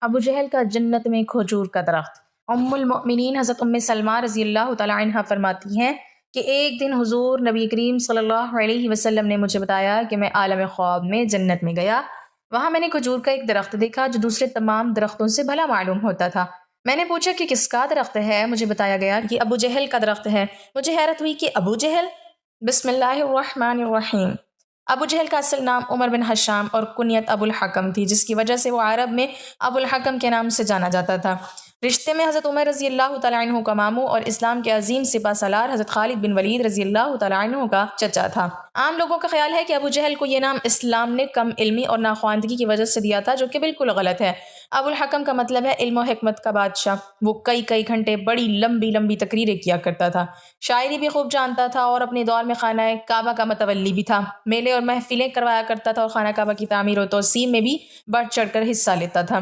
अबू जहल का जन्नत में खजूर का दरख्त। उम्मुल मोमिनीन हज़रत उम्मे सलमा रज़ी अल्लाह तआला अन्हा फरमाती हैं कि एक दिन हुजूर नबी करीम सल्लल्लाहु अलैहि वसल्लम ने मुझे बताया कि मैं आलम ख्वाब में जन्नत में गया। वहाँ मैंने खजूर का एक दरख्त देखा जो दूसरे तमाम दरख्तों से भला मालूम होता था। मैंने पूछा कि किसका दरख्त है। मुझे बताया गया कि अबू जहल का दरख्त है। मुझे हैरत हुई कि अबू जहल। बिस्मिल्लाहिर्रहमानिर्रहीम। अबू जहल का असल नाम उमर बिन हशाम और कुनियत अबुल हकम थी, जिसकी वजह से वो अरब में अबुल हकम के नाम से जाना जाता था। रिश्ते में हज़रत उमर रज़ी अल्लाह तआला अन्हु का मामू और इस्लाम के अजीम सिपा सलार हज़रत खालिद बिन वलीद रज़ी अल्लाह तआला अन्हु का चचा था। आम लोगों का ख्याल है कि अबू जहल को ये नाम इस्लाम ने कम इल्मी और नाख्वानदगी की वजह से दिया था, जो कि बिल्कुल गलत है। अबुल हकम का मतलब है इल्म और हिकमत का बादशाह। वो कई कई घंटे बड़ी लंबी लंबी तकरीरें किया करता था, शायरी भी खूब जानता था और अपने दौर में खाना काबा का मतवल्ली भी था। मेले और महफिलें करवाया करता था और खाना काबा की तामीर और तोसीम में भी बढ़ चढ़ कर हिस्सा लेता था।